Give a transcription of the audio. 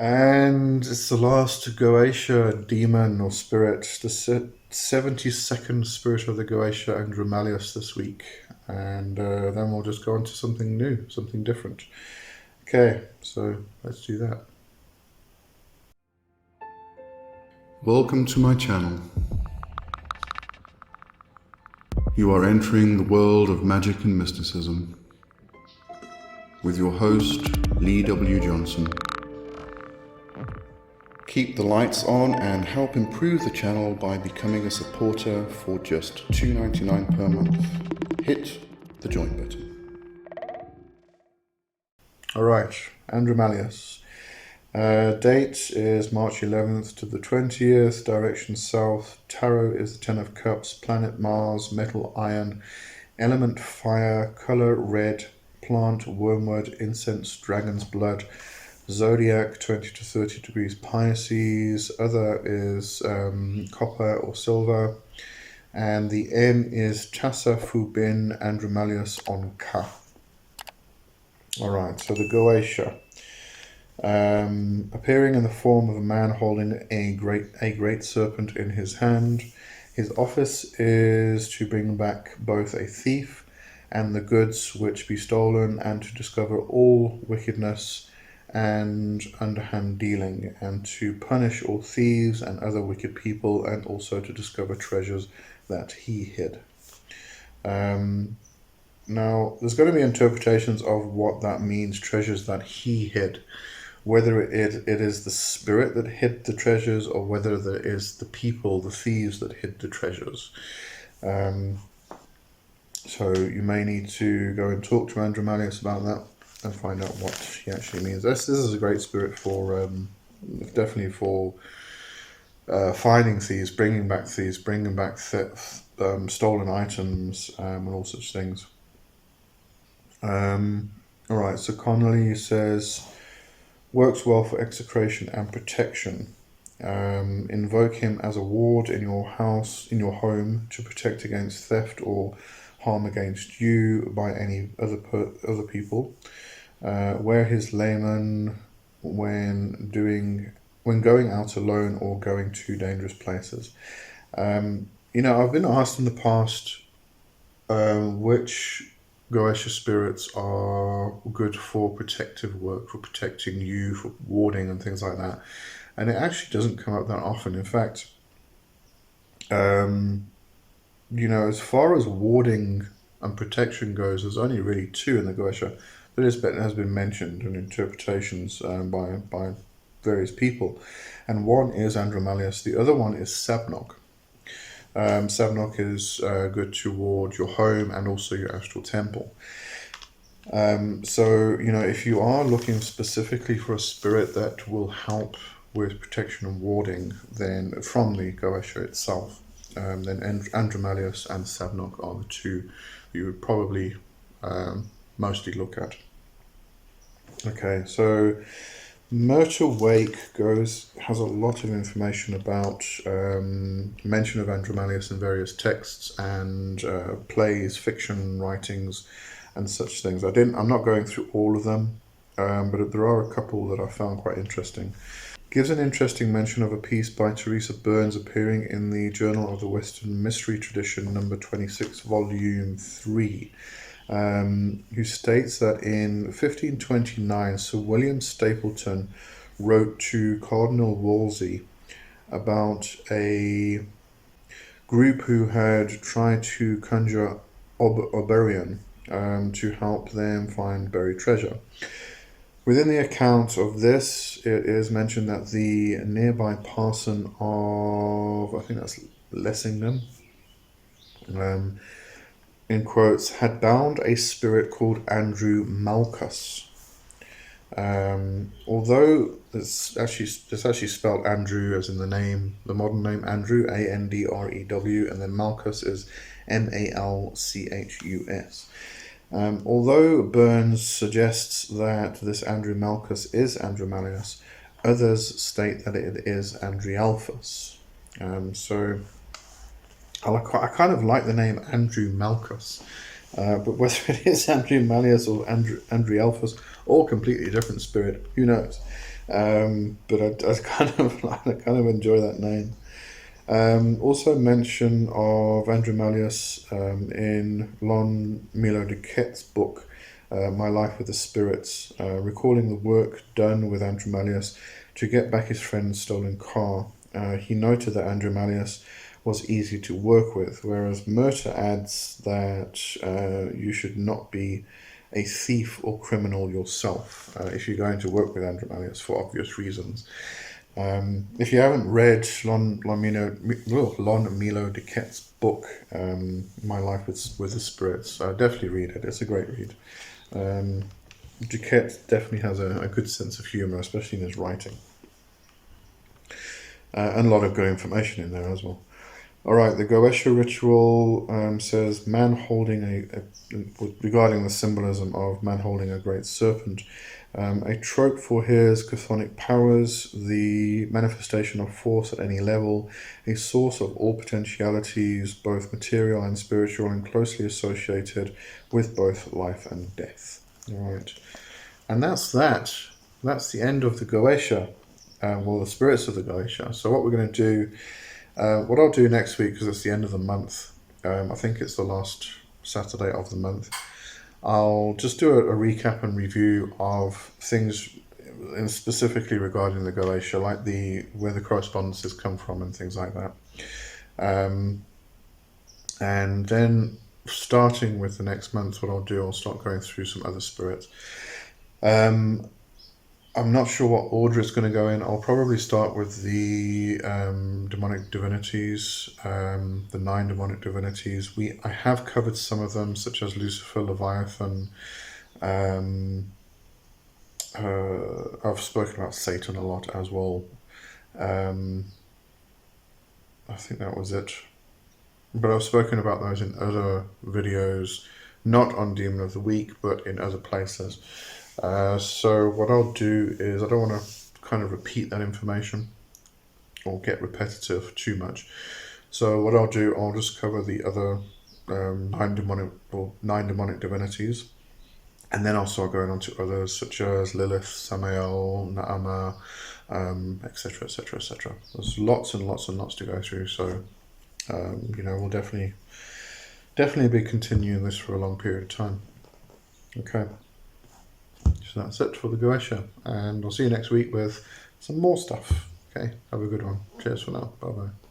And it's the last Goetia demon or spirit, the 72nd spirit of the Goetia Andromalius this week. And then we'll just go on to something new, something different. Okay, so let's do that. Welcome to my channel. You are entering the world of magic and mysticism with your host, Lee W. Johnson. Keep the lights on and help improve the channel by becoming a supporter for just $2.99 per month. Hit the join button. Alright, Andromalius. Date is March 11th to the 20th, direction south, tarot is the 10 of cups, planet Mars, metal iron, element fire, color red, plant wormwood, incense dragon's blood, zodiac 20 to 30 degrees Pisces, other is copper or silver, and the M is Tassa Fubin Andromalius on Ka. Alright, so the Goetia. Appearing in the form of a man holding a great serpent in his hand. His office is to bring back both a thief and the goods which be stolen, and to discover all wickedness and underhand dealing, and to punish all thieves and other wicked people, and also to discover treasures that he hid. Now, there's going to be interpretations of what that means, treasures that he hid. Whether it is the spirit that hid the treasures, or whether it is the people, the thieves, that hid the treasures. So you may need to go and talk to Andromalius about that and find out what he actually means. This is a great spirit for, definitely for finding thieves, bringing back stolen items, and all such things. Alright, so Connolly says, works well for execration and protection. Invoke him as a ward in your house, in your home, to protect against theft or harm against you by any other people. Wear his Daemon when going out alone or going to dangerous places. I've been asked in the past which Goetia spirits are good for protective work, for protecting you, for warding and things like that. And it actually doesn't come up that often. In fact, as far as warding and protection goes, there's only really two in the Goetia. But it has been mentioned in interpretations by various people. And one is Andromalius, the other one is Sabnog. Sabnog is good to ward your home and also your astral temple. So, if you are looking specifically for a spirit that will help with protection and warding, then from the Goetia itself, then Andromalius and Sabnog are the two you would probably mostly look at. Okay, so Myrtle Wake has a lot of information about mention of Andromalius in various texts and plays, fiction writings, and such things. I'm not going through all of them, but there are a couple that I found quite interesting. Gives an interesting mention of a piece by Teresa Burns appearing in the Journal of the Western Mystery Tradition, number 26, volume 3. Who states that in 1529, Sir William Stapleton wrote to Cardinal Wolsey about a group who had tried to conjure Oberon to help them find buried treasure. Within the account of this, it is mentioned that the nearby parson of, I think that's Lessingham, in quotes, had bound a spirit called Andrew Malchus. Although it's actually spelled Andrew as in the modern name Andrew, Andrew, and then Malchus is Malchus. Although Burns suggests that this Andrew Malchus is Andromalius, others state that it is Andrialphus. So I kind of like the name Andrew Malchus, but whether it is Andromalius or Andrialphus, or completely different spirit, who knows? But I kind of enjoy that name. Also mention of Andromalius in Lon Milo Duquette's book, My Life with the Spirits, recalling the work done with Andromalius to get back his friend's stolen car. He noted that Andromalius was easy to work with, whereas Murta adds that you should not be a thief or criminal yourself if you're going to work with Andromalius for obvious reasons. If you haven't read Lon Milo Duquette's book, My Life with the Spirits, definitely read it. It's a great read. Duquette definitely has a good sense of humour, especially in his writing. And a lot of good information in there as well. Alright, the Goetia ritual says man holding regarding the symbolism of man holding a great serpent. A trope for his chthonic powers, the manifestation of force at any level, a source of all potentialities, both material and spiritual, and closely associated with both life and death. Alright, and that's that. That's the end of the Goetia, the spirits of the Goetia. So what we're going to do, what I'll do next week, because it's the end of the month, I think it's the last Saturday of the month, I'll just do a recap and review of things specifically regarding the Goetia, like where the correspondences come from and things like that. And then starting with the next month, what I'll do, I'll start going through some other spirits. I'm not sure what order it's going to go in. I'll probably start with the demonic divinities, the 9 demonic divinities. I have covered some of them, such as Lucifer, Leviathan. I've spoken about Satan a lot as well. I think that was it. But I've spoken about those in other videos, not on Demon of the Week, but in other places. So what I'll do is, I don't want to kind of repeat that information or get repetitive too much. So what I'll do, I'll just cover the other 9 demonic divinities, and then I'll start going on to others such as Lilith, Samael, Naama, etc., etc., etc. There's lots and lots and lots to go through. So we'll definitely be continuing this for a long period of time. Okay. So that's it for the Goetia, and I'll see you next week with some more stuff. Okay, have a good one. Cheers for now. Bye bye.